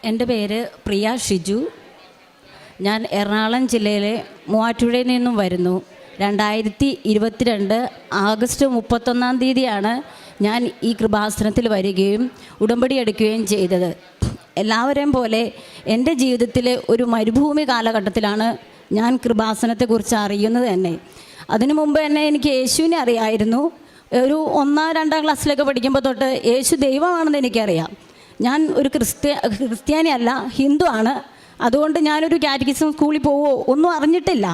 എൻ്റെ പേര് പ്രിയ ഷിജു. ഞാൻ എറണാകുളം ജില്ലയിലെ മൂവാറ്റുപുഴയിൽ നിന്നും വരുന്നു. 2022 ആഗസ്റ്റ് 31 തീയതിയാണ് ഞാൻ ഈ കൃപാസനത്തിൽ വരികയും ഉടമ്പടി എടുക്കുകയും ചെയ്തത്. എല്ലാവരെയും പോലെ എൻ്റെ ജീവിതത്തിലെ ഒരു മരുഭൂമി കാലഘട്ടത്തിലാണ് ഞാൻ കൃപാസനത്തെക്കുറിച്ച് അറിയുന്നത് തന്നെ. അതിനു മുമ്പ് തന്നെ എനിക്ക് യേശുവിനെ അറിയായിരുന്നു. ഒരു 1-2 ക്ലാസ്സിലൊക്കെ പഠിക്കുമ്പോൾ തൊട്ട് യേശു ദൈവമാണെന്ന് എനിക്കറിയാം. ഞാൻ ഒരു ക്രിസ്ത്യാനി അല്ല, ഹിന്ദു ആണ്. അതുകൊണ്ട് ഞാനൊരു കാറ്റഗിസം സ്കൂളിൽ പോവോ ഒന്നും അറിഞ്ഞിട്ടില്ല.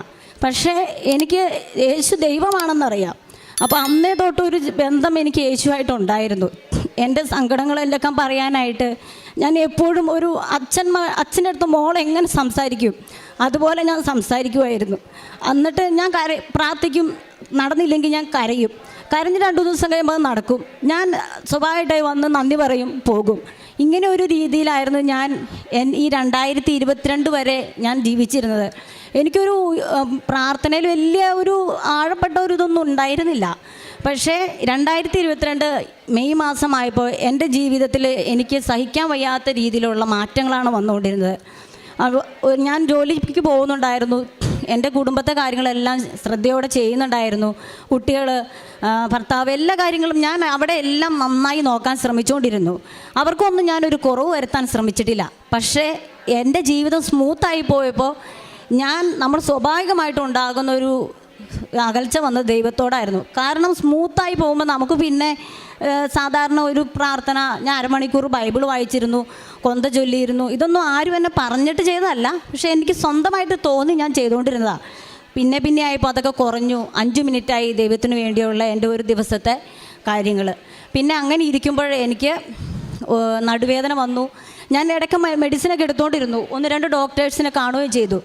പക്ഷേ എനിക്ക് യേശു ദൈവമാണെന്നറിയാം. അപ്പോൾ അന്നേ തൊട്ടൊരു ബന്ധം എനിക്ക് യേശുവായിട്ടുണ്ടായിരുന്നു. എൻ്റെ സങ്കടങ്ങളെല്ലാം പറയാനായിട്ട് ഞാൻ എപ്പോഴും ഒരു അച്ഛൻ്റെ അടുത്ത് മോൾ എങ്ങനെ സംസാരിക്കും അതുപോലെ ഞാൻ സംസാരിക്കുമായിരുന്നു. എന്നിട്ട് ഞാൻ പ്രാർത്ഥിക്കും, നടന്നില്ലെങ്കിൽ ഞാൻ കരയും. കരഞ്ഞ് 2 ദിവസം കഴിയുമ്പോൾ നടക്കും. ഞാൻ സ്വഭാവമായിട്ടായി വന്ന് നന്ദി പറയും, പോകും. ഇങ്ങനെ ഒരു രീതിയിലായിരുന്നു ഞാൻ ഈ 2022 വരെ ഞാൻ ജീവിച്ചിരുന്നത്. എനിക്കൊരു പ്രാർത്ഥനയിൽ വലിയ ഒരു ആഴപ്പെട്ട ഒരു ഇതൊന്നും ഉണ്ടായിരുന്നില്ല. പക്ഷേ 2022 മെയ് മാസമായപ്പോൾ എൻ്റെ ജീവിതത്തിൽ എനിക്ക് സഹിക്കാൻ വയ്യാത്ത രീതിയിലുള്ള മാറ്റങ്ങളാണ് വന്നുകൊണ്ടിരുന്നത്. ഞാൻ ജോലിക്ക് പോകുന്നുണ്ടായിരുന്നു. എൻ്റെ കുടുംബത്തെ കാര്യങ്ങളെല്ലാം ശ്രദ്ധയോടെ ചെയ്യുന്നുണ്ടായിരുന്നു. കുട്ടികൾ, ഭർത്താവ്, എല്ലാ കാര്യങ്ങളും ഞാൻ അവിടെ എല്ലാം നന്നായി നോക്കാൻ ശ്രമിച്ചുകൊണ്ടിരുന്നു. അവർക്കൊന്നും ഞാനൊരു കുറവ് വരുത്താൻ ശ്രമിച്ചിട്ടില്ല. പക്ഷേ എൻ്റെ ജീവിതം സ്മൂത്തായി പോയപ്പോൾ നമ്മൾ സ്വാഭാവികമായിട്ടുണ്ടാകുന്ന ഒരു അകൽച്ച വന്നത് ദൈവത്തോടായിരുന്നു. കാരണം സ്മൂത്തായി പോകുമ്പോൾ നമുക്ക് പിന്നെ സാധാരണ ഒരു പ്രാർത്ഥന, ഞാൻ 1/2 മണിക്കൂർ ബൈബിൾ വായിച്ചിരുന്നു, കൊന്ത ചൊല്ലിയിരുന്നു. ഇതൊന്നും ആരും എന്നെ പറഞ്ഞിട്ട് ചെയ്തതല്ല, പക്ഷേ എനിക്ക് സ്വന്തമായിട്ട് തോന്നി ഞാൻ ചെയ്തുകൊണ്ടിരുന്നതാണ്. പിന്നെ ആയപ്പോൾ അതൊക്കെ കുറഞ്ഞു. 5 മിനിറ്റായി ദൈവത്തിന് വേണ്ടിയുള്ള എൻ്റെ ഒരു ദിവസത്തെ കാര്യങ്ങൾ. പിന്നെ അങ്ങനെ ഇരിക്കുമ്പോൾ എനിക്ക് നടുവേദന വന്നു. ഞാൻ ഇടയ്ക്ക് മെഡിസിനൊക്കെ എടുത്തുകൊണ്ടിരുന്നു. 1-2 ഡോക്ടേഴ്സിനെ കാണുകയും ചെയ്തു.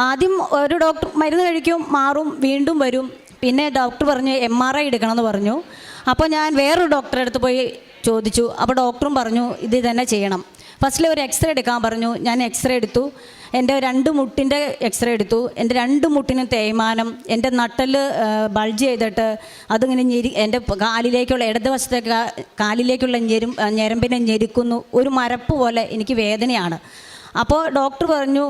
ആദ്യം ഒരു ഡോക്ടർ മരുന്ന് കഴിക്കും, മാറും, വീണ്ടും വരും. പിന്നെ ഡോക്ടർ പറഞ്ഞു MRI എടുക്കണമെന്ന് പറഞ്ഞു. അപ്പോൾ ഞാൻ വേറൊരു ഡോക്ടറെ അടുത്ത് പോയി ചോദിച്ചു. അപ്പോൾ ഡോക്ടറും പറഞ്ഞു ഇത് തന്നെ ചെയ്യണം. ഫസ്റ്റിൽ ഒരു എക്സ്റേ എടുക്കാൻ പറഞ്ഞു. ഞാൻ എക്സ്റേ എടുത്തു. എൻ്റെ 2 മുട്ടിൻ്റെ എക്സ്റേ എടുത്തു. എൻ്റെ 2 മുട്ടിനും തേയ്മാനം, എൻ്റെ നട്ടല് ബൾജ് ചെയ്തിട്ട് അതിങ്ങനെ എൻ്റെ കാലിലേക്കുള്ള ഇടതുവശത്തെ കാലിലേക്കുള്ള ഞരമ്പിനെ ഞെരുക്കുന്നു. ഒരു മരപ്പ് പോലെ എനിക്ക് വേദനയാണ്. അപ്പോൾ ഡോക്ടർ പറഞ്ഞു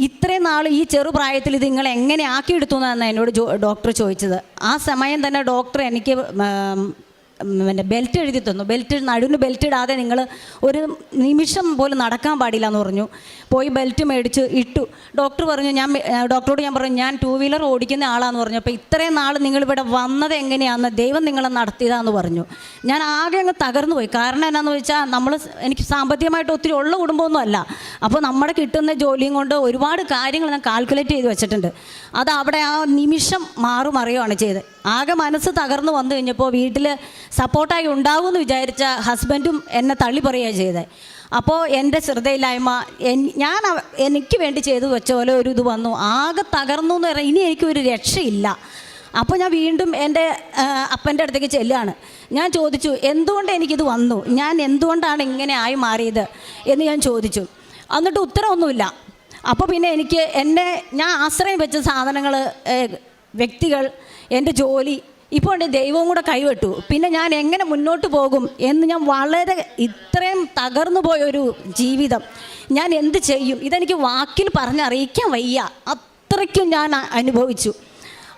ഇത്രയും നാൾ ഈ ചെറുപ്രായത്തിൽ ഇത് നിങ്ങൾ എങ്ങനെ ആക്കിയെടുത്തു എന്നാണ് എന്നോട് ഡോക്ടർ ചോദിച്ചത്. ആ സമയം തന്നെ ഡോക്ടർ എനിക്ക് ബെൽറ്റ് എഴുതി തന്നു. നടുവിന് ബെൽറ്റ് ഇടാതെ നിങ്ങൾ ഒരു നിമിഷം പോലും നടക്കാൻ പാടില്ല എന്ന് പറഞ്ഞു. പോയി ബെൽറ്റ് മേടിച്ച് ഇട്ടു. ഡോക്ടർ പറഞ്ഞു, ഡോക്ടറോട് ഞാൻ പറഞ്ഞു ഞാൻ 2 വീലർ ഓടിക്കുന്ന ആളാന്ന് പറഞ്ഞു. അപ്പോൾ ഇത്രയും നാൾ നിങ്ങളിവിടെ വന്നത് എങ്ങനെയാണെന്ന് ദൈവം നിങ്ങളെ നടത്തിയതാന്ന് പറഞ്ഞു. ഞാൻ ആകെ അങ്ങ് തകർന്നു പോയി. കാരണം എന്നാന്ന് വെച്ചാൽ എനിക്ക് സാമ്പത്തികമായിട്ട് ഒത്തിരി ഉള്ള കുടുംബമൊന്നും അല്ല. അപ്പോൾ നമ്മുടെ കിട്ടുന്ന ജോലിയും കൊണ്ട് ഒരുപാട് കാര്യങ്ങൾ ഞാൻ കാൽക്കുലേറ്റ് ചെയ്ത് വെച്ചിട്ടുണ്ട്. അത് അവിടെ ആ നിമിഷം മാറുമറിയുകയാണ് ചെയ്തത്. ആകെ മനസ്സ് തകർന്നു വന്നു കഴിഞ്ഞപ്പോൾ വീട്ടിൽ സപ്പോർട്ടായി ഉണ്ടാകുമെന്ന് വിചാരിച്ച ഹസ്ബൻഡും എന്നെ തള്ളി പറയുകയാണ് ചെയ്തത്. അപ്പോൾ എൻ്റെ ശ്രദ്ധയില്ലായ്മ എനിക്ക് വേണ്ടി ചെയ്തു വെച്ച പോലെ ഒരു ഇത് വന്നു. ആകെ തകർന്നു എന്ന് പറഞ്ഞാൽ ഇനി എനിക്കൊരു രക്ഷയില്ല. അപ്പോൾ ഞാൻ വീണ്ടും എൻ്റെ അപ്പൻ്റെ അടുത്തേക്ക് ചെല്ലുകയാണ്. ഞാൻ ചോദിച്ചു എന്തുകൊണ്ട് എനിക്കിത് വന്നു, ഞാൻ എന്തുകൊണ്ടാണ് ഇങ്ങനെ ആയി മാറിയത് എന്ന് ഞാൻ ചോദിച്ചു. എന്നിട്ട് ഉത്തരവൊന്നുമില്ല. അപ്പോൾ പിന്നെ ഞാൻ ആശ്രയം വെച്ച സാധനങ്ങൾ, വ്യക്തികൾ, എൻ്റെ ജോലി, ഇപ്പോൾ എൻ്റെ ദൈവവും കൂടെ കൈവിട്ടു. പിന്നെ ഞാൻ എങ്ങനെ മുന്നോട്ട് പോകും എന്ന് ഞാൻ ഇത്രയും തകർന്നു പോയൊരു ജീവിതം ഞാൻ എന്ത് ചെയ്യും, ഇതെനിക്ക് വാക്കിൽ പറഞ്ഞറിയിക്കാൻ വയ്യ. അത്രയ്ക്കും ഞാൻ അനുഭവിച്ചു.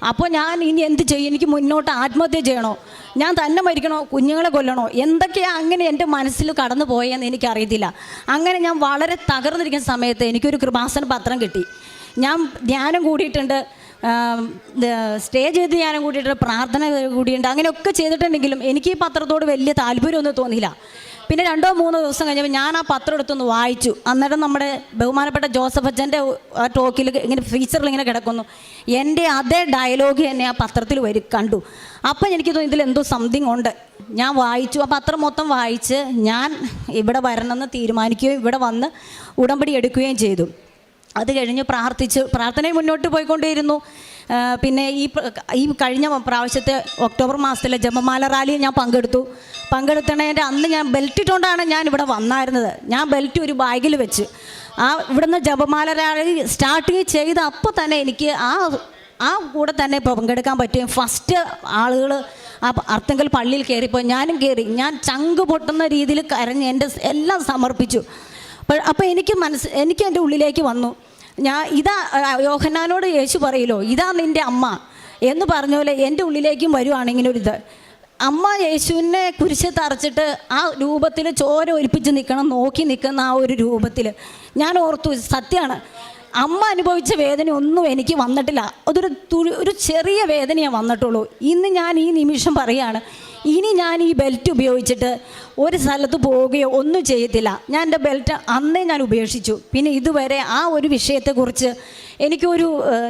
അപ്പോൾ ഞാൻ ഇനി എന്ത് ചെയ്യും, എനിക്ക് മുന്നോട്ട് ആത്മഹത്യ ചെയ്യണോ, ഞാൻ തന്നെ മരിക്കണോ, കുഞ്ഞുങ്ങളെ കൊല്ലണോ, എന്തൊക്കെയാണ് അങ്ങനെ എൻ്റെ മനസ്സിൽ കടന്നു പോയെന്ന് എനിക്കറിയത്തില്ല. അങ്ങനെ ഞാൻ വളരെ തകർന്നിരിക്കുന്ന സമയത്ത് എനിക്കൊരു കൃപാസന പത്രം കിട്ടി. ഞാൻ ധ്യാനം കൂടിയിട്ടുണ്ട്, സ്റ്റേജ് ചെയ്ത് ധ്യാനം കൂടിയിട്ടുണ്ട്, പ്രാർത്ഥന കൂടിയിട്ടുണ്ട്, അങ്ങനെയൊക്കെ ചെയ്തിട്ടുണ്ടെങ്കിലും എനിക്ക് ഈ പത്രത്തോട് വലിയ താല്പര്യമൊന്നും തോന്നിയില്ല. പിന്നെ 2-3 ദിവസം കഴിഞ്ഞപ്പോൾ ഞാൻ ആ പത്രം എടുത്തൊന്ന് വായിച്ചു. അന്നേരം നമ്മുടെ ബഹുമാനപ്പെട്ട ജോസഫ് അച്ഛൻ്റെ ആ ടോക്കിൽ ഇങ്ങനെ ഫീച്ചറിൽ ഇങ്ങനെ കിടക്കുന്നു. എൻ്റെ അതേ ഡയലോഗ് തന്നെ ആ പത്രത്തിൽ കണ്ടു. അപ്പം എനിക്ക് തോന്നി ഇതിലെന്തോ സംതിങ് ഉണ്ട്. ഞാൻ വായിച്ചു, ആ പത്രം മൊത്തം വായിച്ച് ഞാൻ ഇവിടെ വരണമെന്ന് തീരുമാനിക്കുകയും ഇവിടെ വന്ന് ഉടമ്പടി എടുക്കുകയും ചെയ്തു. അത് കഴിഞ്ഞ് പ്രാർത്ഥനയിൽ മുന്നോട്ട് പോയിക്കൊണ്ടേയിരുന്നു. പിന്നെ ഈ കഴിഞ്ഞ പ്രാവശ്യത്തെ ഒക്ടോബർ മാസത്തിലെ ജപമാല റാലിയിൽ ഞാൻ പങ്കെടുത്തതിൻ്റെ അന്ന് ഞാൻ ബെൽറ്റ് ഇട്ടുകൊണ്ടാണ് ഞാൻ ഇവിടെ വന്നായിരുന്നത്. ഞാൻ ബെൽറ്റ് ഒരു ബാഗിൽ വെച്ച് ഇവിടുന്ന് ജപമാല റാലി സ്റ്റാർട്ട് ചെയ്ത് അപ്പോൾ തന്നെ എനിക്ക് ആ കൂടെ തന്നെ പങ്കെടുക്കാൻ പറ്റും. ഫസ്റ്റ് ആളുകൾ ആ അർത്തുങ്കൽ പള്ളിയിൽ കയറിപ്പോൾ ഞാനും കയറി. ഞാൻ ചങ്ക് പൊട്ടുന്ന രീതിയിൽ കരഞ്ഞ് എൻ്റെ എല്ലാം സമർപ്പിച്ചു. അപ്പോൾ എനിക്ക് എൻ്റെ ഉള്ളിലേക്ക് വന്നു, ഇതാ യോഹന്നാനോട് യേശു പറയില്ലോ, ഇതാ നിൻ്റെ അമ്മ എന്ന് പറഞ്ഞ പോലെ എൻ്റെ ഉള്ളിലേക്കും വരുവാണ് ഇങ്ങനൊരിത്. അമ്മ യേശുവിനെ കുരിശ് തറച്ചിട്ട് ആ രൂപത്തിൽ ചോര ഒലിപ്പിച്ച് നോക്കി നിൽക്കുന്ന ആ ഒരു രൂപത്തിൽ ഞാൻ ഓർത്തു, സത്യമാണ്, അമ്മ അനുഭവിച്ച വേദന ഒന്നും എനിക്ക് വന്നിട്ടില്ല. ഒരു ചെറിയ വേദനയേ വന്നിട്ടുള്ളൂ. ഇന്ന് ഞാൻ ഈ നിമിഷം പറയുകയാണ്, ഇനി ഞാൻ ഈ ബെൽറ്റ് ഉപയോഗിച്ചിട്ട് ഒരു സ്ഥലത്ത് പോവുകയോ ഒന്നും ചെയ്യത്തില്ല. ഞാൻ എൻ്റെ ബെൽറ്റ് അന്നേ ഞാൻ ഉപേക്ഷിച്ചു. പിന്നെ ഇതുവരെ ആ ഒരു വിഷയത്തെക്കുറിച്ച്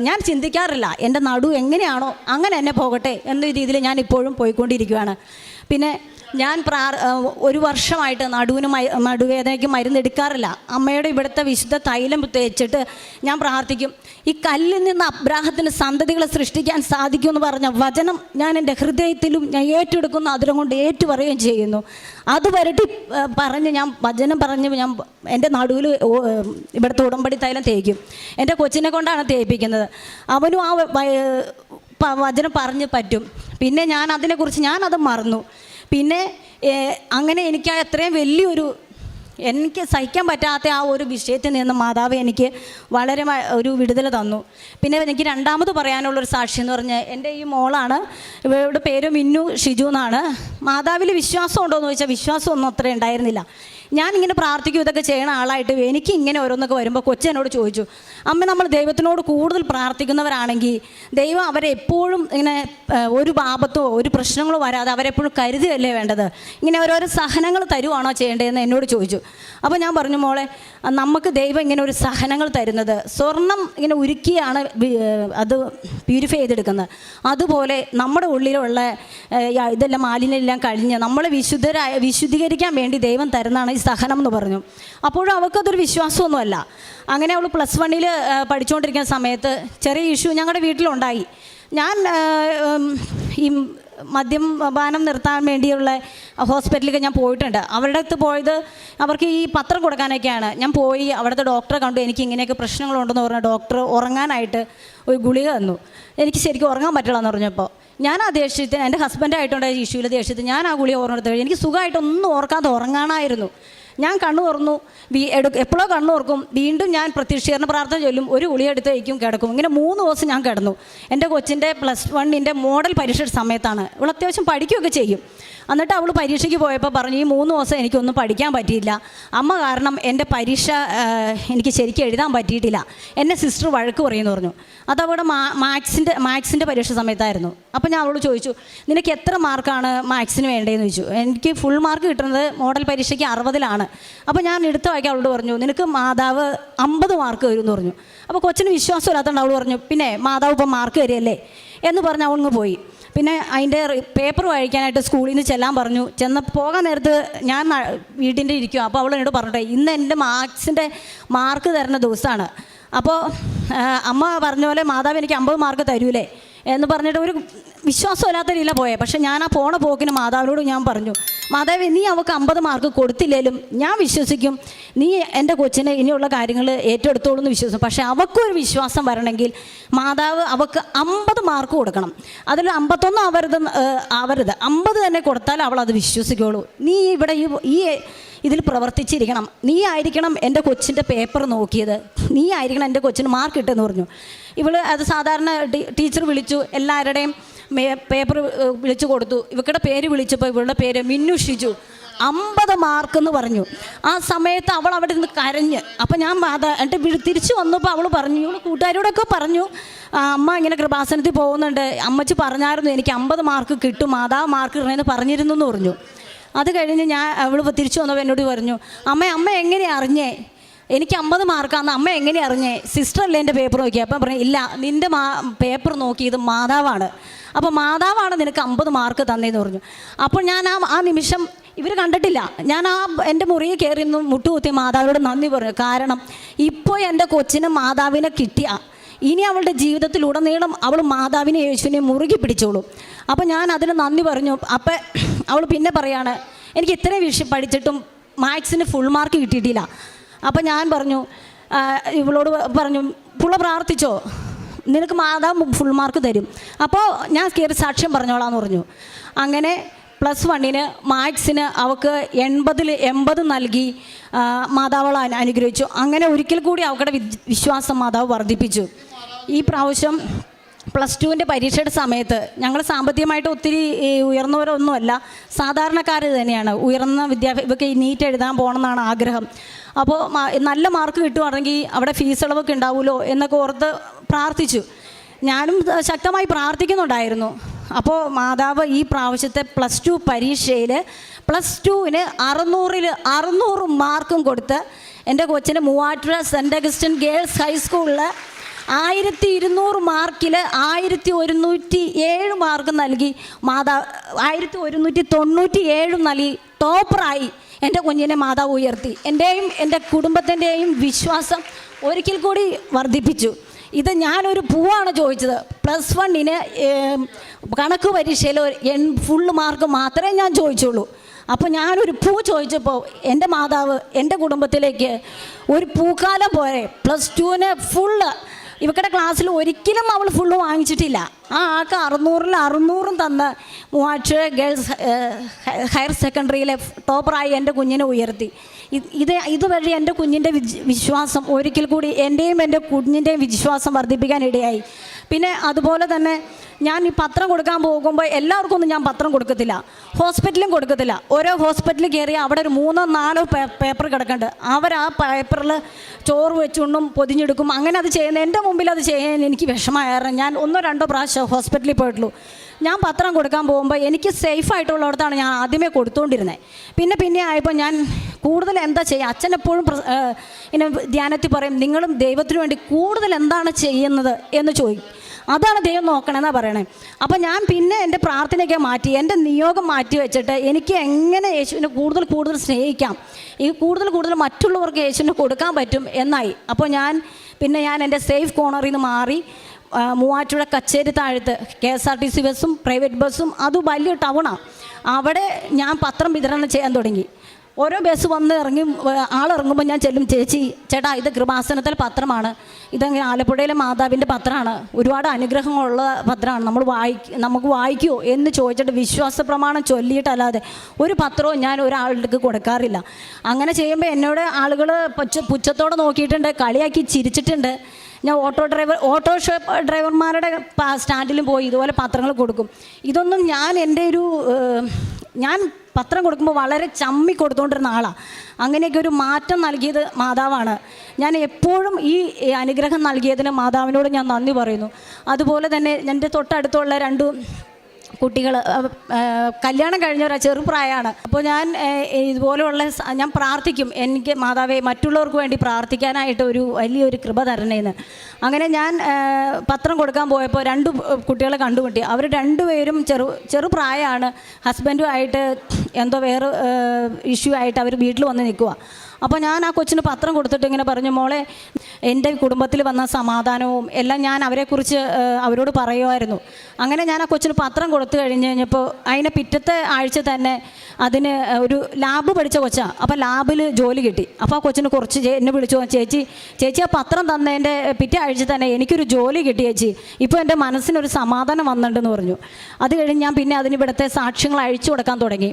ഞാൻ ചിന്തിക്കാറില്ല. എൻ്റെ നടു എങ്ങനെയാണോ അങ്ങനെ തന്നെ പോകട്ടെ എന്ന രീതിയിൽ ഞാൻ ഇപ്പോഴും പോയിക്കൊണ്ടിരിക്കുകയാണ്. പിന്നെ ഞാൻ ഒരു വർഷമായിട്ട് നടുവേദനയ്ക്ക് മരുന്നെടുക്കാറില്ല. അമ്മയുടെ ഇവിടുത്തെ വിശുദ്ധ തൈലം തേച്ചിട്ട് ഞാൻ പ്രാർത്ഥിക്കും. ഈ കല്ലിൽ നിന്ന് അബ്രാഹത്തിന് സന്തതികളെ സൃഷ്ടിക്കാൻ സാധിക്കുമെന്ന് പറഞ്ഞ വചനം ഞാൻ എൻ്റെ ഹൃദയത്തിലും ഞാൻ ഏറ്റെടുക്കുന്ന അതിരം കൊണ്ട് ഏറ്റുപറയുകയും ചെയ്യുന്നു. അത് വരട്ടി ഞാൻ വചനം പറഞ്ഞ് ഞാൻ എൻ്റെ നടുവിൽ ഇവിടുത്തെ ഉടമ്പടി തൈലം തേക്കും. എൻ്റെ കൊച്ചിനെ കൊണ്ടാണ് തേപ്പിക്കുന്നത്. അവനും ആ വചനം പറഞ്ഞ് പറ്റും. പിന്നെ ഞാനത് മറന്നു. പിന്നെ അങ്ങനെ എനിക്ക് അത്രയും എനിക്ക് സഹിക്കാൻ പറ്റാത്ത ആ ഒരു വിഷയത്തിൽ നിന്ന് മാതാവ് എനിക്ക് വളരെ ഒരു വിടുതൽ തന്നു. പിന്നെ എനിക്ക് രണ്ടാമത് പറയാനുള്ളൊരു സാക്ഷി എന്ന് പറഞ്ഞാൽ എൻ്റെ ഈ മോളാണ്. ഇവരുടെ പേര് മിന്നു ഷിജു എന്നാണ്. മാതാവിൽ വിശ്വാസം ഉണ്ടോ എന്ന് ചോദിച്ചാൽ വിശ്വാസമൊന്നും അത്ര ഉണ്ടായിരുന്നില്ല. ഞാനിങ്ങനെ പ്രാർത്ഥിക്കും, ഇതൊക്കെ ചെയ്യണ ആളായിട്ട് എനിക്ക് ഇങ്ങനെ ഓരോന്നൊക്കെ വരുമ്പോൾ കൊച്ചെന്നോട് ചോദിച്ചു, അമ്മ, നമ്മൾ ദൈവത്തിനോട് കൂടുതൽ പ്രാർത്ഥിക്കുന്നവരാണെങ്കിൽ ദൈവം അവരെ എപ്പോഴും ഇങ്ങനെ ഒരു പാപത്തോ ഒരു പ്രശ്നങ്ങളോ വരാതെ അവരെപ്പോഴും കരുതുകയല്ലേ വേണ്ടത്, ഇങ്ങനെ ഓരോരോ സഹനങ്ങൾ തരുവാണോ ചെയ്യേണ്ടതെന്ന് എന്നോട് ചോദിച്ചു. അപ്പോൾ ഞാൻ പറഞ്ഞു, മോളെ, നമുക്ക് ദൈവം ഇങ്ങനെ ഒരു സഹനങ്ങൾ തരുന്നത് സ്വർണം ഇങ്ങനെ ഉരുക്കിയാണ് അത് പ്യൂരിഫൈ ചെയ്തെടുക്കുന്നത്. അതുപോലെ നമ്മുടെ ഉള്ളിലുള്ള ഇതെല്ലാം മാലിന്യമെല്ലാം കഴിഞ്ഞ് നമ്മളെ വിശുദ്ധീകരിക്കാൻ വേണ്ടി ദൈവം തരുന്നതാണ് ഈ സഹനം എന്ന് പറഞ്ഞു. അപ്പോഴും അവൾക്കതൊരു വിശ്വാസമൊന്നുമല്ല. അങ്ങനെ അവൾ +1 പഠിച്ചുകൊണ്ടിരിക്കുന്ന സമയത്ത് ചെറിയ ഇഷ്യൂ ഞങ്ങളുടെ വീട്ടിലുണ്ടായി. ഞാൻ ഈ മദ്യപാനം നിർത്താൻ വേണ്ടിയുള്ള ഹോസ്പിറ്റലിലേക്ക് ഞാൻ പോയിട്ടുണ്ട്. അവരുടെ അടുത്ത് പോയത് അവർക്ക് ഈ പത്രം കൊടുക്കാനൊക്കെയാണ്. ഞാൻ പോയി അവിടുത്തെ ഡോക്ടറെ കണ്ടു. എനിക്ക് ഇങ്ങനെയൊക്കെ പ്രശ്നങ്ങളുണ്ടെന്ന് പറഞ്ഞ ഡോക്ടർ ഉറങ്ങാനായിട്ട് ഒരു ഗുളിക തന്നു. എനിക്ക് ശരിക്കും ഉറങ്ങാൻ പറ്റില്ല എന്ന് പറഞ്ഞപ്പോൾ ഞാൻ ആ ദേഷ്യത്തിന്, എൻ്റെ ഹസ്ബൻഡായിട്ടുണ്ടായ ഇഷ്യൂവിൽ ദേഷ്യത്തിൽ ഞാൻ ആ ഗുളിക ഓർമ്മ എനിക്ക് സുഖമായിട്ടൊന്നും ഓർക്കാതെ ഉറങ്ങാനായിരുന്നു. ഞാൻ കണ്ണു തുറന്നു, എപ്പോഴോ കണ്ണു തുറക്കും, വീണ്ടും ഞാൻ പ്രത്യക്ഷീകരണ പ്രാർത്ഥന ചൊല്ലും, ഒരു ഗുളിക എടുത്ത് വയ്ക്കും, കിടക്കും. ഇങ്ങനെ 3 ദിവസം ഞാൻ കിടന്നു. എൻ്റെ കൊച്ചിൻ്റെ +1 മോഡൽ പരീക്ഷയുടെ സമയത്താണ്. ഇവൾ അത്യാവശ്യം പഠിക്കുകയൊക്കെ ചെയ്യും. എന്നിട്ട് അവൾ പരീക്ഷയ്ക്ക് പോയപ്പോൾ പറഞ്ഞു, ഈ 3 ദിവസം എനിക്കൊന്നും പഠിക്കാൻ പറ്റിയില്ല അമ്മ, കാരണം എൻ്റെ പരീക്ഷ എനിക്ക് ശരിക്കും എഴുതാൻ പറ്റിയിട്ടില്ല, എന്നെ സിസ്റ്റർ വഴക്ക് പറയുമെന്ന് പറഞ്ഞു. അതവിടെ മാത്സിൻ്റെ പരീക്ഷ സമയത്തായിരുന്നു. അപ്പോൾ ഞാൻ അവളോട് ചോദിച്ചു, നിനക്ക് എത്ര മാർക്കാണ് മാത്സിന് വേണ്ടതെന്ന് ചോദിച്ചു. എനിക്ക് ഫുൾ മാർക്ക് കിട്ടുന്നത് മോഡൽ പരീക്ഷയ്ക്ക് 60-ലാണ്. അപ്പോൾ ഞാൻ എടുത്ത വായിക്കാൻ അവളോട് പറഞ്ഞു, നിനക്ക് മാതാവ് 50 മാർക്ക് വരും എന്ന് പറഞ്ഞു. അപ്പോൾ കൊച്ചിന് വിശ്വാസമില്ലാത്തതുകൊണ്ട് അവൾ പറഞ്ഞു, പിന്നെ മാതാവ് ഇപ്പം മാർക്ക് വരികയല്ലേ എന്ന് പറഞ്ഞ് അവളിങ്ങ് പോയി. പിന്നെ അതിൻ്റെ പേപ്പർ വായിക്കാനായിട്ട് സ്കൂളിൽ നിന്ന് ചെല്ലാൻ പറഞ്ഞു. പോകാൻ നേരത്ത് ഞാൻ വീട്ടിൻ്റെ ഇരിക്കും. അപ്പോൾ അവൾ എന്നോട് പറഞ്ഞിട്ടെ, ഇന്ന് എൻ്റെ മാത്സിൻ്റെ മാർക്ക് തരുന്ന ദിവസമാണ്. അപ്പോൾ അമ്മ പറഞ്ഞ പോലെ മാതാവ് എനിക്ക് 50 മാർക്ക് തരൂലേ എന്ന് പറഞ്ഞിട്ട് ഒരു വിശ്വാസമില്ലാത്ത രീതിയിലാണ് പോയത്. പക്ഷേ ഞാൻ ആ പോണ പോക്കിന് മാതാവിനോട് ഞാൻ പറഞ്ഞു, മാതാവ്, നീ അവൾക്ക് 50 മാർക്ക് കൊടുത്തില്ലേലും ഞാൻ വിശ്വസിക്കും, നീ എൻ്റെ കൊച്ചിനെ ഇനിയുള്ള കാര്യങ്ങൾ ഏറ്റെടുത്തോളൂ എന്ന് വിശ്വസിക്കും. പക്ഷേ അവൾക്കൊരു വിശ്വാസം വരണമെങ്കിൽ മാതാവ് അവൾക്ക് 50 മാർക്ക് കൊടുക്കണം. അതിൽ 51 ആവരുത്, 50 തന്നെ കൊടുത്താൽ അവൾ അത് വിശ്വസിക്കുള്ളൂ. നീ ഇവിടെ ഇതിൽ പ്രവർത്തിച്ചിരിക്കണം, നീ ആയിരിക്കണം എൻ്റെ കൊച്ചിൻ്റെ പേപ്പർ നോക്കിയത്, നീ ആയിരിക്കണം എൻ്റെ കൊച്ചിന് മാർക്ക് കിട്ടുമെന്ന് പറഞ്ഞു. അത് സാധാരണ ടീച്ചർ വിളിച്ചു, എല്ലാവരുടെയും പേപ്പർ വിളിച്ചു കൊടുത്തു. ഇവരുടെ പേര് വിളിച്ചപ്പോൾ ഇവളുടെ പേര് മിന്നു ഷിജു, 50 മാർക്കെന്ന് പറഞ്ഞു. ആ സമയത്ത് അവൾ അവിടെ നിന്ന് കരഞ്ഞ്. അപ്പം ഞാൻ എന്നിട്ട് തിരിച്ചു വന്നപ്പോൾ അവൾ പറഞ്ഞു, ഇവൾ കൂട്ടുകാരോടൊക്കെ പറഞ്ഞു, അമ്മ ഇങ്ങനെ കൃപാസനത്തിൽ പോകുന്നുണ്ട്, അമ്മച്ചി പറഞ്ഞായിരുന്നു എനിക്ക് 50 മാർക്ക് കിട്ടും, മാതാവ് മാർക്ക് ഇടണമെന്ന് പറഞ്ഞിരുന്നു എന്ന് പറഞ്ഞു. അത് കഴിഞ്ഞ് അവൾ തിരിച്ചു വന്നപ്പോൾ എന്നോട് പറഞ്ഞു, അമ്മ എങ്ങനെയാണ് അറിഞ്ഞേ എനിക്ക് 50 മാർക്കാന്ന് അമ്മ എങ്ങനെയാണ് അറിഞ്ഞേ? സിസ്റ്ററല്ലേ എൻ്റെ പേപ്പർ നോക്കി. അപ്പം പറഞ്ഞു, ഇല്ല, നിൻ്റെ പേപ്പർ നോക്കിയത് മാതാവാണ്, അപ്പോൾ മാതാവാണ് നിനക്ക് 50 മാർക്ക് തന്നേന്ന് പറഞ്ഞു. അപ്പോൾ ഞാൻ ആ നിമിഷം ഇവർ കണ്ടിട്ടില്ല, ഞാൻ എൻ്റെ മുറിയിൽ കയറി മുട്ടുകുത്തി മാതാവിനോട് നന്ദി പറഞ്ഞു. കാരണം ഇപ്പോൾ എൻ്റെ കൊച്ചിന് മാതാവിനെ കിട്ടിയ ഇനി അവളുടെ ജീവിതത്തിലുടനീളം അവൾ മാതാവിനെ യേശുവിനെ മുറുകി പിടിച്ചോളും. അപ്പോൾ ഞാൻ അതിന് നന്ദി പറഞ്ഞു. അപ്പം അവൾ പിന്നെ പറയാണ്, എനിക്ക് ഇത്രയും വിഷയം പഠിച്ചിട്ടും മാത്സിന് ഫുൾ മാർക്ക് കിട്ടിയിട്ടില്ല. അപ്പം ഞാൻ പറഞ്ഞു, ഇവളോട് പറഞ്ഞു, പുള്ള പ്രാർത്ഥിച്ചോ, നിനക്ക് മാതാവ് ഫുൾ മാർക്ക് തരും. അപ്പോൾ ഞാൻ കയറി സാക്ഷ്യം പറഞ്ഞോളാന്ന് പറഞ്ഞു. അങ്ങനെ +1 മാത്സിന് അവൾക്ക് 80 നൽകി മാതാവളെ അനുഗ്രഹിച്ചു. അങ്ങനെ ഒരിക്കൽ കൂടി അവളുടെ വിശ്വാസം മാതാവ് വർദ്ധിപ്പിച്ചു. ഈ പ്രാവശ്യം +2 പരീക്ഷയുടെ സമയത്ത് ഞങ്ങൾ സാമ്പത്തികമായിട്ട് ഒത്തിരി ഉയർന്നവരൊന്നുമല്ല, സാധാരണക്കാർ തന്നെയാണ്. ഉയർന്ന ഇവർക്ക് നീറ്റ് എഴുതാൻ പോകണമെന്നാണ് ആഗ്രഹം. അപ്പോൾ നല്ല മാർക്ക് കിട്ടുവാണെങ്കിൽ അവിടെ ഫീസ് ഇളവൊക്കെ ഉണ്ടാവുമല്ലോ എന്നൊക്കെ ഓർത്ത് പ്രാർത്ഥിച്ചു. ഞാനും ശക്തമായി പ്രാർത്ഥിക്കുന്നുണ്ടായിരുന്നു. അപ്പോൾ മാതാവ് ഈ പ്രാവശ്യത്തെ +2 പരീക്ഷയിൽ +2-ന് 600 മാർക്കും കൊടുത്ത് എൻ്റെ കൊച്ചിന് മൂവാറ്റുപുഴ സെൻറ്റ് അഗസ്റ്റിൻ ഗേൾസ് ഹൈസ്കൂളിൽ 1200 മാർക്കിൽ 1107 മാർക്ക് നൽകി 1197 നൽകി ടോപ്പറായി എൻ്റെ കുഞ്ഞിനെ മാതാവ് ഉയർത്തി. എൻ്റെയും എൻ്റെ കുടുംബത്തിൻ്റെയും വിശ്വാസം ഒരിക്കൽ കൂടി വർദ്ധിപ്പിച്ചു. ഇത് ഞാനൊരു പൂവാണ് ചോദിച്ചത്. +1-ന് കണക്ക് പരീക്ഷയിൽ ഫുള്ള് മാർക്ക് മാത്രമേ ഞാൻ ചോദിച്ചുള്ളൂ. അപ്പോൾ ഞാനൊരു പൂ ചോദിച്ചപ്പോൾ എൻ്റെ മാതാവ് എൻ്റെ കുടുംബത്തിലേക്ക് ഒരു പൂക്കാലം പോരെ +2-ന് ഫുള്ള്, ഇവരുടെ ക്ലാസ്സിൽ ഒരിക്കലും അവൾ ഫുള്ള് വാങ്ങിച്ചിട്ടില്ല. ആൾക്ക് 600 തന്ന് മൂവാറ്റുപുഴ ഗേൾസ് ഹയർ സെക്കൻഡറിയിലെ ടോപ്പറായി എൻ്റെ കുഞ്ഞിനെ ഉയർത്തി. ഇതുവഴി എൻ്റെ കുഞ്ഞിൻ്റെ വിശ്വാസം ഒരിക്കൽ കൂടി എൻ്റെയും എൻ്റെ കുഞ്ഞിൻ്റെയും വിശ്വാസം വർദ്ധിപ്പിക്കാനിടയായി. പിന്നെ അതുപോലെ തന്നെ ഞാൻ ഈ പത്രം കൊടുക്കാൻ പോകുമ്പോൾ എല്ലാവർക്കും ഒന്നും ഞാൻ പത്രം കൊടുക്കത്തില്ല, ഹോസ്പിറ്റലും കൊടുക്കത്തില്ല. ഓരോ ഹോസ്പിറ്റലിൽ കയറി അവിടെ ഒരു 3-4 പേപ്പർ കിടക്കുന്നുണ്ട്. അവർ ആ പേപ്പറിൽ ചോറ് വെച്ചുകൊണ്ടും പൊതിഞ്ഞെടുക്കും. അങ്ങനെ അത് ചെയ്യുന്നത് എൻ്റെ മുമ്പിൽ അത് ചെയ്യാൻ എനിക്ക് വിഷമമായിരുന്നു. ഞാൻ 1-2 പ്രാവശ്യം ഹോസ്പിറ്റലിൽ പോയിട്ടുള്ളൂ. ഞാൻ പത്രം കൊടുക്കാൻ പോകുമ്പോൾ എനിക്ക് സേഫായിട്ടുള്ളിടത്താണ് ഞാൻ ആദ്യമേ കൊടുത്തുകൊണ്ടിരുന്നത്. പിന്നെ ആയപ്പോൾ ഞാൻ കൂടുതൽ എന്താ ചെയ്യുക, അച്ഛൻ എപ്പോഴും ഇങ്ങനെ ധ്യാനത്തിൽ പറയും, നിങ്ങളും ദൈവത്തിനു വേണ്ടി കൂടുതൽ എന്താണ് ചെയ്യുന്നത് എന്ന് ചോദിക്കും. അതാണ് ദൈവം നോക്കണമെന്നാണ് പറയണേ. അപ്പോൾ ഞാൻ പിന്നെ എൻ്റെ പ്രാർത്ഥനയൊക്കെ മാറ്റി, എൻ്റെ നിയോഗം മാറ്റി വെച്ചിട്ട് എനിക്ക് എങ്ങനെ യേശുവിനെ കൂടുതൽ സ്നേഹിക്കാം, ഈ കൂടുതൽ മറ്റുള്ളവർക്ക് യേശുവിനെ കൊടുക്കാൻ പറ്റും എന്നായി. അപ്പോൾ ഞാൻ എൻ്റെ സേഫ് കോർണറിൽ നിന്ന് മാറി മൂവാറ്റുപുഴ കച്ചേരി താഴത്ത് KSRTC ബസ്സും പ്രൈവറ്റ് ബസ്സും, അത് വലിയ ടൗണാണ്, അവിടെ ഞാൻ പത്രം വിതരണം ചെയ്യാൻ തുടങ്ങി. ഓരോ ബസ് വന്ന് ആളിറങ്ങുമ്പോൾ ഞാൻ ചെല്ലും, ചേട്ടാ ഇത് കൃപാസനത്തിലെ പത്രമാണ്, ഇതങ്ങനെ ആലപ്പുഴയിലെ മാതാവിൻ്റെ പത്രമാണ്, ഒരുപാട് അനുഗ്രഹങ്ങളുള്ള പത്രമാണ്, നമുക്ക് വായിക്കുമോ എന്ന് ചോദിച്ചിട്ട് വിശ്വാസ പ്രമാണം ചൊല്ലിയിട്ടല്ലാതെ ഒരു പത്രവും ഞാൻ ഒരാളുടെ കൊടുക്കാറില്ല. അങ്ങനെ ചെയ്യുമ്പോൾ എന്നോട് ആളുകൾ പുച്ഛത്തോടെ നോക്കിയിട്ടുണ്ട്, കളിയാക്കി ചിരിച്ചിട്ടുണ്ട്. ഞാൻ ഓട്ടോറിക്ഷ ഡ്രൈവർമാരുടെ സ്റ്റാൻഡിലും പോയി ഇതുപോലെ പത്രങ്ങൾ കൊടുക്കും. ഇതൊന്നും ഞാൻ പത്രം കൊടുക്കുമ്പോൾ വളരെ ചമ്മി കൊടുത്തുകൊണ്ടിരുന്ന ആളാണ്. അങ്ങനെയൊക്കെ ഒരു മാറ്റം നൽകിയത് മാതാവാണ്. ഞാൻ എപ്പോഴും ഈ അനുഗ്രഹം നൽകിയതിന് മാതാവിനോട് ഞാൻ നന്ദി പറയുന്നു. അതുപോലെ തന്നെ എൻ്റെ തൊട്ടടുത്തുള്ള 2 കുട്ടികൾ കല്യാണം കഴിഞ്ഞവരാ, ചെറുപ്രായമാണ്. അപ്പോൾ ഞാൻ ഇതുപോലെയുള്ള ഞാൻ പ്രാർത്ഥിക്കും, എനിക്ക് മാതാവേ മറ്റുള്ളവർക്ക് വേണ്ടി പ്രാർത്ഥിക്കാനായിട്ട് വലിയൊരു കൃപ തരണേന്ന്. അങ്ങനെ ഞാൻ പത്രം കൊടുക്കാൻ പോയപ്പോൾ 2 കുട്ടികളെ കണ്ടുമുട്ടി. അവർ 2 പേരും ചെറുപ്രായമാണ്. ഹസ്ബൻഡുമായിട്ട് എന്തോ വേറെ ഇഷ്യൂ ആയിട്ട് അവർ വീട്ടിൽ വന്ന് നിൽക്കുക. അപ്പോൾ ഞാൻ ആ കൊച്ചിന് പത്രം കൊടുത്തിട്ട് ഇങ്ങനെ പറഞ്ഞു, മോളെ എൻ്റെ കുടുംബത്തിൽ വന്ന സമാധാനവും എല്ലാം ഞാൻ അവരെക്കുറിച്ച് അവരോട് പറയുമായിരുന്നു. അങ്ങനെ ഞാൻ ആ കൊച്ചിന് പത്രം കൊടുത്തു കഴിഞ്ഞപ്പോൾ അതിനെ പിറ്റത്തെ ആഴ്ച തന്നെ അതിന് ഒരു ലാബ് പഠിച്ച കൊച്ചാണ്. അപ്പോൾ ലാബിൽ ജോലി കിട്ടി. അപ്പോൾ ആ കൊച്ചിന് കുറച്ച് എന്നെ വിളിച്ചു, ചേച്ചി ആ പത്രം തന്നതിൻ്റെ പിറ്റേ ആഴ്ച തന്നെ എനിക്കൊരു ജോലി കിട്ടി ചേച്ചി, ഇപ്പോൾ എൻ്റെ മനസ്സിനൊരു സമാധാനം വന്നിട്ടുണ്ടെന്ന് പറഞ്ഞു. അത് കഴിഞ്ഞ് ഞാൻ പിന്നെ അതിന് ഇവിടുത്തെ സാക്ഷ്യങ്ങൾ അഴിച്ചു കൊടുക്കാൻ തുടങ്ങി.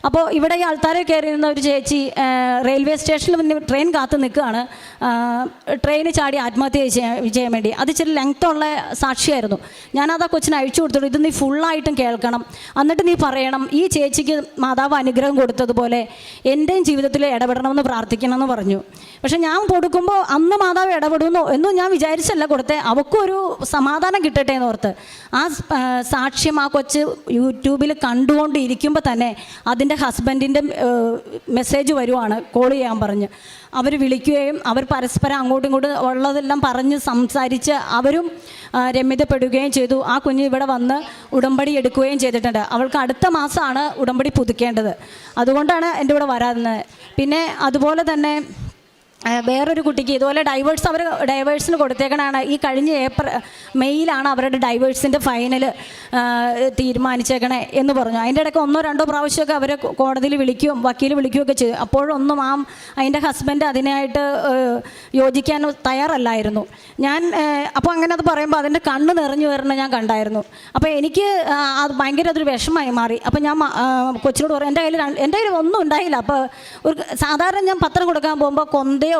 അപ്പോൾ ഇവിടെ ഈ ആൾക്കാരെ കയറിയിരുന്ന ഒരു ചേച്ചി റെയിൽവേ സ്റ്റേഷനിൽ പിന്നെ ട്രെയിൻ കാത്ത് നിൽക്കുകയാണ്, ട്രെയിന് ചാടി ആത്മഹത്യ ചെയ്യാൻ വേണ്ടി. അത് ഇച്ചിരി ലെങ്ത്തുള്ള സാക്ഷിയായിരുന്നു. ഞാനത് ആ കൊച്ചിന് അഴിച്ചു കൊടുത്തിട്ടു, ഇത് നീ ഫുള്ളായിട്ടും കേൾക്കണം, എന്നിട്ട് നീ പറയണം ഈ ചേച്ചിക്ക് മാതാവ് അനുഗ്രഹം കൊടുത്തതുപോലെ എൻ്റെയും ജീവിതത്തിൽ ഇടപെടണമെന്ന് പ്രാർത്ഥിക്കണമെന്ന് പറഞ്ഞു. പക്ഷെ ഞാൻ കൊടുക്കുമ്പോൾ അന്ന് മാതാവ് ഇടപെടുന്നു എന്നും ഞാൻ വിചാരിച്ചല്ല കൊടുത്തേ, അവൾക്കൊരു സമാധാനം കിട്ടട്ടെ എന്ന് ഓർത്ത്. ആ സാക്ഷ്യം ആ കൊച്ച് യൂട്യൂബിൽ കണ്ടുകൊണ്ടിരിക്കുമ്പോൾ തന്നെ അതിൻ്റെ ഹസ്ബൻഡിൻ്റെ മെസ്സേജ് വരുവാണ്, കോൾ ചെയ്യാൻ പറഞ്ഞ്. അവർ വിളിക്കുകയും അവർ പരസ്പരം അങ്ങോട്ടും ഇങ്ങോട്ടും ഉള്ളതെല്ലാം പറഞ്ഞ് സംസാരിച്ച് അവരും രമ്യതപ്പെടുകയും ചെയ്തു. ആ കുഞ്ഞ് ഇവിടെ വന്ന് ഉടമ്പടി എടുക്കുകയും ചെയ്തിട്ടുണ്ട്. അവൾക്ക് അടുത്ത മാസമാണ് ഉടമ്പടി പുതുക്കേണ്ടത്. അതുകൊണ്ടാണ് എൻ്റെ ഇവിടെ വരാറുന്നത്. പിന്നെ അതുപോലെ തന്നെ വേറൊരു കുട്ടിക്ക് ഇതുപോലെ ഡൈവേഴ്സിന് കൊടുത്തേക്കണാണ്. ഈ കഴിഞ്ഞ മെയ്യിലാണ് അവരുടെ ഡൈവേഴ്സിൻ്റെ ഫൈനൽ തീരുമാനിച്ചേക്കണേ എന്ന് പറഞ്ഞു. അതിൻ്റെ ഇടയ്ക്ക് 1-2 പ്രാവശ്യമൊക്കെ അവരെ കോടതിയിൽ വിളിക്കുകയും വക്കീൽ വിളിക്കുകയൊക്കെ ചെയ്തു. അപ്പോഴൊന്നും അതിൻ്റെ ഹസ്ബൻഡ് അതിനായിട്ട് യോജിക്കാൻ തയ്യാറല്ലായിരുന്നു. അപ്പോൾ അങ്ങനെ അത് പറയുമ്പോൾ അതിൻ്റെ കണ്ണ് നിറഞ്ഞു വരുന്നത് ഞാൻ കണ്ടായിരുന്നു. അപ്പോൾ എനിക്ക് അത് ഭയങ്കര അതൊരു വിഷമമായി മാറി. അപ്പോൾ ഞാൻ കൊച്ചിനോട് പറയും, എൻ്റെ കയ്യിൽ ഒന്നും ഉണ്ടായില്ല. അപ്പോൾ സാധാരണ ഞാൻ പത്രം കൊടുക്കാൻ പോകുമ്പോൾ കൊന്തയോ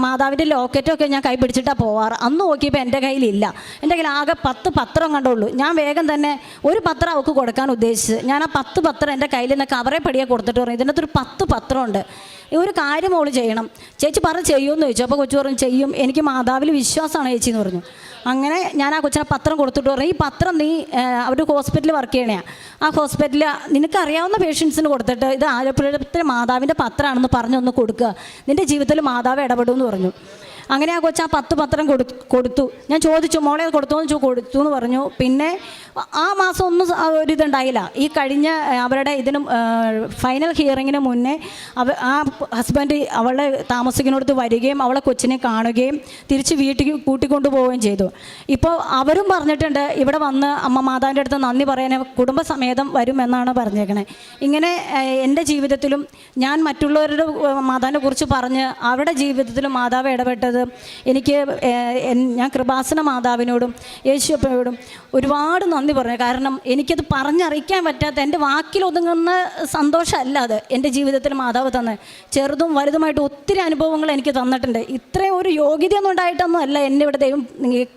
മാതാവിൻ്റെ ലോക്കറ്റോ ഒക്കെ ഞാൻ കൈ പിടിച്ചിട്ടാണ് പോവാറ്. അന്ന് നോക്കിയപ്പോൾ എൻ്റെ കയ്യിലില്ല. എൻ്റെ കയ്യിൽ ആകെ 10 പത്രം കണ്ടുള്ളൂ. ഞാൻ വേഗം തന്നെ ഒരു പത്രം അവൾക്ക് കൊടുക്കാൻ ഉദ്ദേശിച്ച് ഞാൻ ആ 10 പത്രം എൻ്റെ കയ്യിൽ നിന്ന് കവറെ പടിയെ കൊടുത്തിട്ട് പറഞ്ഞു, ഇതിനകത്തൊരു 10 പത്രമുണ്ട്, ഒരു കാര്യം അവൾ ചെയ്യണം. ചേച്ചി ചെയ്യുമെന്ന് ചോദിച്ചു. അപ്പോൾ കൊച്ചു പറഞ്ഞു, ചെയ്യും, എനിക്ക് മാതാവിൽ വിശ്വാസമാണ് ചേച്ചി എന്ന് പറഞ്ഞു. അങ്ങനെ ഞാൻ ആ കൊച്ചിനെ പത്രം കൊടുത്തിട്ട് പറഞ്ഞു, ഈ പത്രം നീ അവരുടെ ഹോസ്പിറ്റലിൽ വർക്ക് ചെയ്യണേ, ആ ഹോസ്പിറ്റലിൽ നിനക്കറിയാവുന്ന പേഷ്യൻസിന് കൊടുത്തിട്ട് ഇത് ആലപ്പുഴത്തിലെ മാതാവിൻ്റെ പത്രമാണെന്ന് പറഞ്ഞൊന്ന് കൊടുക്കുക, നിൻ്റെ ജീവിതത്തിൽ മാതാവ് ഇടപെടുമെന്ന് പറഞ്ഞു. അങ്ങനെ ആ കൊച്ച് ആ 10 പത്രം കൊടുത്തു. ഞാൻ ചോദിച്ചു, മോളെ കൊടുത്തു എന്ന് പറഞ്ഞു. പിന്നെ ആ മാസം ഒന്നും ഒരിതുണ്ടായില്ല. ഈ കഴിഞ്ഞ അവരുടെ ഫൈനൽ ഹിയറിങ്ങിന് മുന്നേ ആ ഹസ്ബൻഡ് അവളെ താമസിക്കുന്നിടത്ത് വരികയും അവളെ കൊച്ചിനെ കാണുകയും തിരിച്ച് വീട്ടിൽ കൂട്ടിക്കൊണ്ടു പോവുകയും ചെയ്തു. ഇപ്പോൾ അവരും പറഞ്ഞിട്ടുണ്ട് ഇവിടെ വന്ന് അമ്മ മാതാവിൻ്റെ അടുത്ത് നന്ദി പറയാൻ കുടുംബസമേതം വരുമെന്നാണ് പറഞ്ഞേക്കണേ. ഇങ്ങനെ എൻ്റെ ജീവിതത്തിലും ഞാൻ മറ്റുള്ളവരുടെ മാതാവിനെ കുറിച്ച് പറഞ്ഞ് അവരുടെ ജീവിതത്തിലും മാതാവ് ഇടപെട്ടത് ഞാൻ കൃപാസന മാതാവിനോടും യേശുവപ്പനോടും ഒരുപാട് നന്ദി പറഞ്ഞു. കാരണം എനിക്കത് പറഞ്ഞറിയിക്കാൻ പറ്റാത്ത, എൻ്റെ വാക്കിലൊതുങ്ങുന്ന സന്തോഷമല്ല അത് എൻ്റെ ജീവിതത്തിൽ മാതാവ് തന്നെ ചെറുതും വലുതുമായിട്ട് ഒത്തിരി അനുഭവങ്ങൾ എനിക്ക് തന്നിട്ടുണ്ട്. ഇത്രയും ഒരു യോഗ്യതയൊന്നും ഉണ്ടായിട്ടൊന്നും അല്ല എന്നെ ഇവിടെ ദൈവം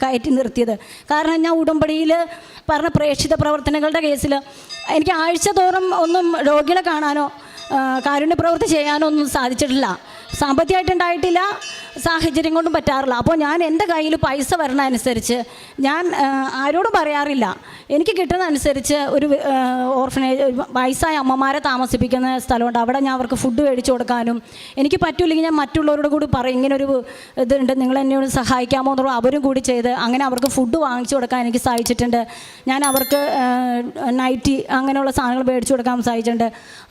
കയറ്റി നിർത്തിയത്. കാരണം ഞാൻ ഉടമ്പടിയിൽ പറഞ്ഞ പ്രേക്ഷിത പ്രവർത്തനങ്ങളുടെ കേസിൽ എനിക്ക് ആഴ്ച തോറും ഒന്നും രോഗികളെ കാണാനോ കാരുണ്യ പ്രവൃത്തി ചെയ്യാനോ ഒന്നും സാധിച്ചിട്ടില്ല. സാമ്പത്തികമായിട്ടുണ്ടായിട്ടില്ല, സാഹചര്യം കൊണ്ടും പറ്റാറില്ല. അപ്പോൾ ഞാൻ എൻ്റെ കയ്യിൽ പൈസ വരണ അനുസരിച്ച് ഞാൻ ആരോടും പറയാറില്ല. എനിക്ക് കിട്ടുന്ന അനുസരിച്ച് ഒരു ഓർഫനേജ് വയസ്സായ അമ്മമാരെ താമസിപ്പിക്കുന്ന സ്ഥലമുണ്ട്, അവിടെ ഞാൻ അവർക്ക് ഫുഡ് മേടിച്ചു കൊടുക്കാനും എനിക്ക് പറ്റില്ലെങ്കിൽ ഞാൻ മറ്റുള്ളവരോട് കൂടി പറയും, ഇങ്ങനൊരു ഇതുണ്ട്, നിങ്ങൾ എന്നോട് സഹായിക്കാമോ എന്നുള്ള അവരും കൂടി ചെയ്ത് അങ്ങനെ അവർക്ക് ഫുഡ് വാങ്ങിച്ചു കൊടുക്കാൻ എനിക്ക് സാധിച്ചിട്ടുണ്ട്. ഞാൻ അവർക്ക് നൈറ്റി അങ്ങനെയുള്ള സാധനങ്ങൾ മേടിച്ചു കൊടുക്കാൻ സാധിച്ചിട്ടുണ്ട്.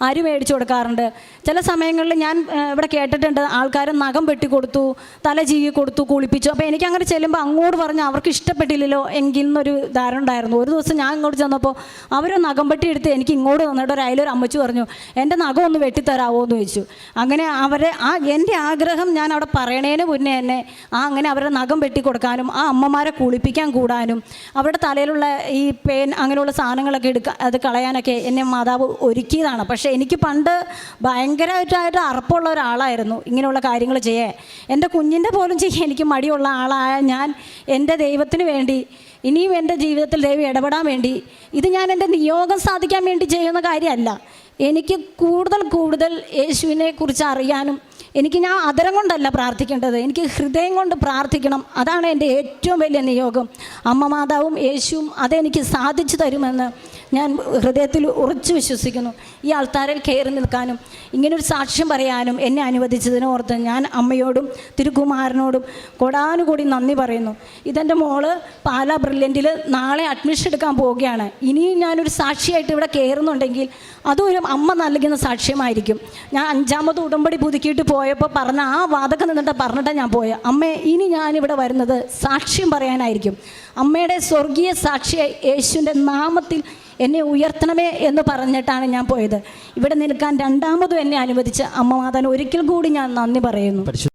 അരി മേടിച്ചു കൊടുക്കാറുണ്ട്. ചില സമയങ്ങളിൽ ഞാൻ ഇവിടെ കേട്ടിട്ടുണ്ട് ആൾക്കാർ നഖം വെട്ടി കൊടുത്തു, തല ചീകി കൊടുത്തു, കുളിപ്പിച്ചു. അപ്പോൾ എനിക്ക് അങ്ങനെ ചെല്ലുമ്പോൾ അങ്ങോട്ട് പറഞ്ഞ് അവർക്ക് ഇഷ്ടപ്പെട്ടില്ലല്ലോ എങ്കിൽ എന്നൊരു ധാരണ ഉണ്ടായിരുന്നു. ഒരു ദിവസം ഞാൻ ഇങ്ങോട്ട് ചെന്നപ്പോൾ അവർ നഖം വെട്ടി എടുത്ത് എനിക്ക് ഇങ്ങോട്ട് തന്നിട്ട് അതിലൊരു അമ്മച്ചു പറഞ്ഞു, എൻ്റെ നഖം ഒന്ന് വെട്ടിത്തരാമോ എന്ന് ചോദിച്ചു. അങ്ങനെ എൻ്റെ ആഗ്രഹം ഞാൻ അവിടെ പറയണേന് മുന്നേ തന്നെ അങ്ങനെ അവരുടെ നഖം വെട്ടി കൊടുക്കാനും ആ അമ്മമാരെ കുളിപ്പിക്കാൻ കൂടാനും അവരുടെ തലയിലുള്ള ഈ പേൻ അങ്ങനെയുള്ള സാധനങ്ങളൊക്കെ അത് കളയാനൊക്കെ എന്നെ മാതാവ് ഒരുക്കിയതാണ്. പക്ഷേ എനിക്ക് പണ്ട് ഭയങ്കരമായിട്ട് അറപ്പുള്ള ഒരാളായിരുന്നു ഇങ്ങനെയുള്ള കാര്യങ്ങൾ ചെയ്യാൻ. എൻ്റെ കുഞ്ഞിൻ്റെ പോലും ചെയ്യാൻ എനിക്ക് മടിയുള്ള ആളായ ഞാൻ എൻ്റെ ദൈവത്തിന് വേണ്ടി ഇനിയും എൻ്റെ ജീവിതത്തിൽ ദൈവം ഇടപെടാൻ വേണ്ടി ഇത് ഞാൻ എൻ്റെ നിയോഗം സാധിക്കാൻ വേണ്ടി ചെയ്യുന്ന കാര്യമല്ല. എനിക്ക് കൂടുതൽ യേശുവിനെ കുറിച്ച് അറിയാനും ഞാൻ അതരം കൊണ്ടല്ല പ്രാർത്ഥിക്കേണ്ടത്, എനിക്ക് ഹൃദയം കൊണ്ട് പ്രാർത്ഥിക്കണം. അതാണ് എൻ്റെ ഏറ്റവും വലിയ നിയോഗം. അമ്മ മാതാവും യേശുവും അതെനിക്ക് സാധിച്ചു തരുമെന്ന് ഞാൻ ഹൃദയത്തിൽ ഉറച്ചു വിശ്വസിക്കുന്നു. ഈ ആൾത്താരിൽ കയറി നിൽക്കാനും ഇങ്ങനൊരു സാക്ഷ്യം പറയാനും എന്നെ അനുവദിച്ചതിനോർത്ത് ഞാൻ അമ്മയോടും തിരുക്കുമാരനോടും കൊടാനുകൂടി നന്ദി പറയുന്നു. ഇതെൻ്റെ മോള് പാലാ ബ്രില്യൻറ്റിൽ നാളെ അഡ്മിഷൻ എടുക്കാൻ പോവുകയാണ്. ഇനിയും ഞാനൊരു സാക്ഷിയായിട്ട് ഇവിടെ കയറുന്നുണ്ടെങ്കിൽ അതൊരു അമ്മ നൽകുന്ന സാക്ഷ്യമായിരിക്കും. ഞാൻ 5ാമത് ഉടമ്പടി പുതുക്കിയിട്ട് പോയപ്പോൾ പറഞ്ഞ ആ വാതൊക്കെ പറഞ്ഞിട്ടാണ് ഞാൻ പോയത്. അമ്മേ, ഇനി ഞാനിവിടെ വരുന്നത് സാക്ഷ്യം പറയാനായിരിക്കും. അമ്മയുടെ സ്വർഗീയ സാക്ഷിയായി യേശുവിൻ്റെ നാമത്തിൽ എന്നെ ഉയർത്തണമേ എന്ന് പറഞ്ഞിട്ടാണ് ഞാൻ പോയത്. ഇവിടെ നിൽക്കാൻ 2ാമതും എന്നെ അനുവദിച്ച് അമ്മ മാതാവിന് ഒരിക്കൽ കൂടി ഞാൻ നന്ദി പറയുന്നു.